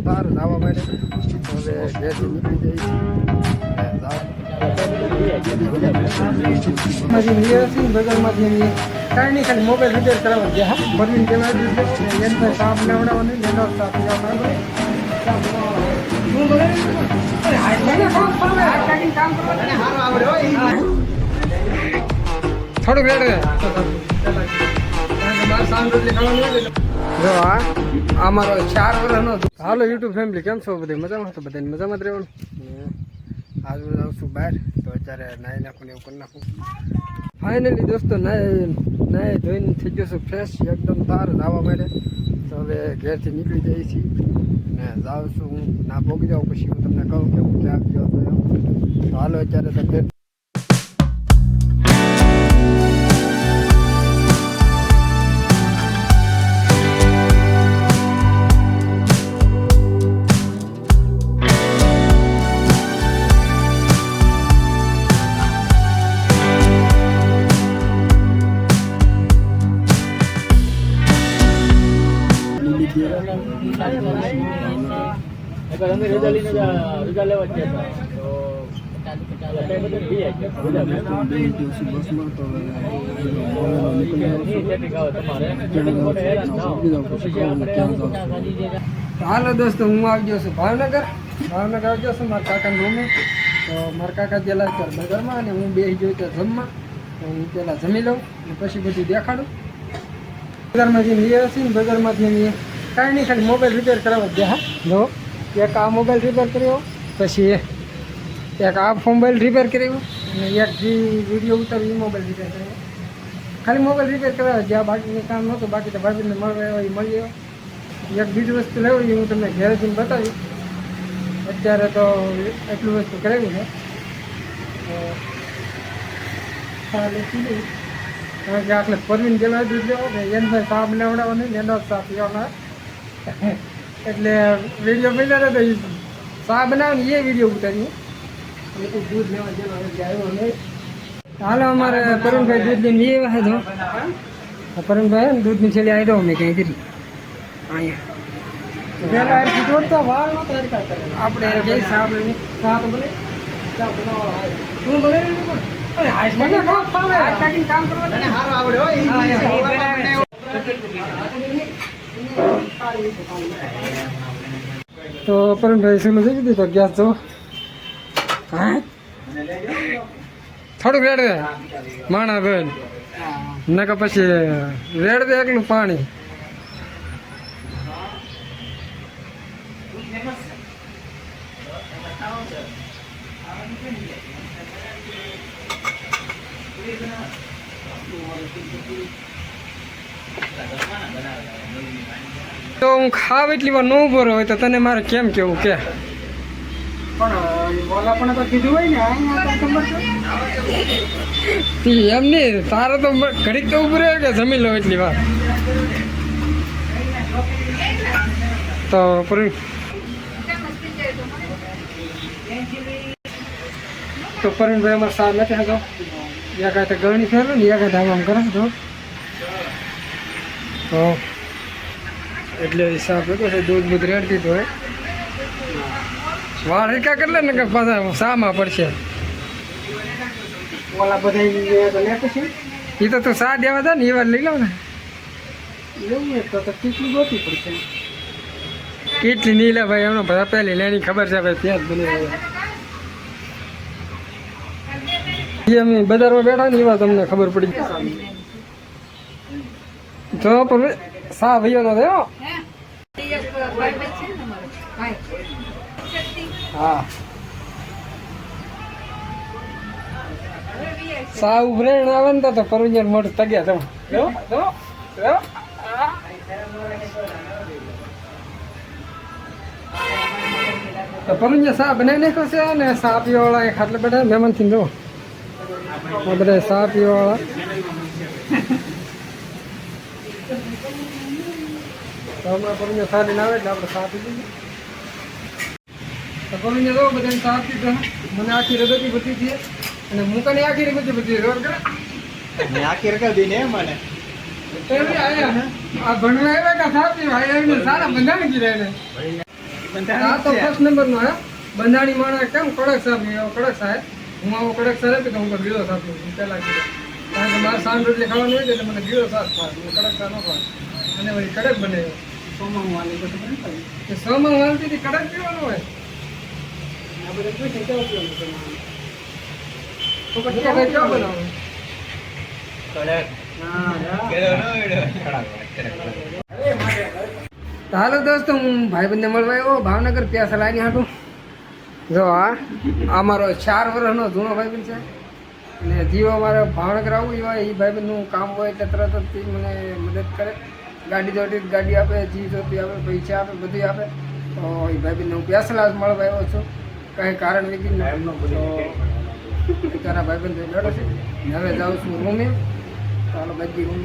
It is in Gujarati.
બહાર જવા માટે હવે ઘેરથી નીકળી જઈએ બજારમાંથી કાંઈ નહીં ખાલી મોબાઈલ રિપેર કરાવવા ગયા હા બદલીને પેલા એને સાફ લેવડાવવાનું એનો સાફ થોડુંક જો હા અમારો 4 વર્ષનો હાલો યુટ્યુબ ફેમિલી કેમ છો બધી મજામાં તો બધાને મજામાં જ રહેવાનું આજ હું જાઉં છું બહાર તો અત્યારે નાહી નાખું ને એવું કરી નાખું ફાઇનલી દોસ્તો નાહી ધોઈને થઈ ગયો છું ફ્રેશ એકદમ તાર જવા માટે તો હવે ઘેરથી નીકળી જઈએ છીએ ને જાઉં છું હું ના ભોગી જાઉં પછી હું તમને કહું કે હું ક્યાં ગયો હતો એમ તો હાલો અત્યારે તો ઘેર રજા લેવા જ હાલો દોસ્તો હું આવી ગયો છું ભાવનગર આવી ગયો છું મારા કાકાના રૂમે તો મારા કાકા ગયેલા અત્યારે બજારમાં અને હું બેસી ગયો ત્યાં જમવા તો હું પહેલાં જમી લઉં અને પછી બધું દેખાડું બજારમાંથી લઈએ છીએ ને બજારમાંથી કાંઈ નહીં ખાલી મોબાઈલ રિપેર કરાવવા ગયા હા જો એક આ મોબાઈલ રિપેર કર્યો પછી એક આ મોબાઈલ રિપેર કર્યો અને એક જે વિડીયો ઉતાર્યો એ મોબાઈલ રિપેર કર્યો ખાલી મોબાઈલ રિપેર કરાવવા જ્યાં બાકીનું કામ નહોતું બાકી તો ભાભીને મળવા આવ્યો એ મળી આવ્યો એક બીજી વસ્તુ લેવી હું તમને ઘરે જઈને બતાવી અત્યારે તો એટલું વસ્તુ કરાવ્યું છે ખાલી કીધું કારણ કે આટલે પરવીન ગયેલા દૂધ લેવો કે એને સાફ લેવડાવવાનું એનો સાફ પીવાના એટલે વિડીયો બનાવ્યો તો ચા બનાવે ને એ વિડીયો ઉતાર્યું એટલે દૂધ લેવા ગયેલો આવ્યો નહીં હાલો અમારે પરુણભાઈ દૂધ લઈને એ વાહે જો પરુણભાઈ ને દૂધની છેલ્લી આવી દઉં મેં કંઈ કરી અહીંયા જોડતો વાર આપણે જઈ સાફ સાફ બને શું બને તો પરુણભાઈ શું થઈ ગયું તો ગેસ જો હા થોડુંક રેડ દે માણા બેન નકર પછી રેડ દે એકલું પાણી તો હું ખાવ એટલી વાર ન ઉભો રહ્યો હોય તો તને મારે કેમ કેવું કે એમ નહીં તારે તો ઘડીક તો ઉભું રહ્યો કે જમી લો એટલી વાર તો પરુણભાઈ અમારે સાર નથી હતો યા કાંઈ તો ગરણી ફેરવે ને યા કાંઈ આમ કરે તો એટલે હિસાબ હતો છે દૂધ બૂધ રેડ દીધું હોય વાળ રીકા કરે ને કે પાછા શામાં પડશે ઓલા બધા એ તો તું સા દેવા દે ને એ વાર લઈ લો ને એવું તો કેટલી ગોતી પડશે કેટલી નહીં લે ભાઈ એમનો બધા પહેલી લેની ખબર છે ભાઈ ત્યાં જ બની અમે બજારમાં બેઠા ને એવા તમને ખબર પડી તો પણ સા ભાઈઓ નો થયો હા સા ઉભરે આવે ને તો પરવિંજર મોઢું તગ્યા તમે તો પરવિંજર સા બનાવી નાખ્યો છે ને સા પીવા વાળા એક ખાટલે બેઠા મહેમાન થી જો બધા સા પીવા વાળા તો હમણાં પરવિંજર સા લઈને આવે એટલે આપણે સા પી દઈએ તો પરવિંજર જો બધાને સા પીધો મને આખી રગતી બધી છે અને મુકાની આખી રગતી બધી રોડ કરે આખી રગતી ને મને આ ભણવા આવ્યા કા સા પીવા આવીને સારા બંધાણી ગઈ રહે આ તો ફર્સ્ટ નંબરનો હે બંધાણી માણસ કેમ કડક સાહેબ એવો કડક સાહેબ હું આવો કડક સાહેબ કે હું ગીલો સાહેબ હું પહેલાં કીધું કારણ કે મારે સાંજ રોટલી ખાવાનું હોય એટલે મને ગીલો સાહેબ ખાય કડક સાહેબ ન ખાય અને વળી કડક બને કે સોમાં વાલતીથી કડક પીવાનું હોય આ બધા પૂછે કેવું પીવાનું તો પછી હવે કેવું બનાવવાનું તો હાલો દોસ્તો હું ભાઈબંધને મળવા આવ્યો ભાવનગર પ્યાસ લાગી હાટું જો આ મારો 4 વર્ષનો જૂનો ભાઈબંધ છે અને જીવો મારે ભાવનગર આવવું હોય એ ભાઈબંધનું કામ હોય એટલે તરત જ મને મદદ કરે ગાડી જોતી ગાડી આપે જી જોતી આપે પૈસા આપે બધું આપે તો એ ભાઈબંધને હું પ્યાસલા મળવા આવ્યો છું કાંઈ કારણ વિગી તો તારા ભાઈબંધ લડો છે હવે જાઉં છું રૂમે ચાલો બધી રૂમ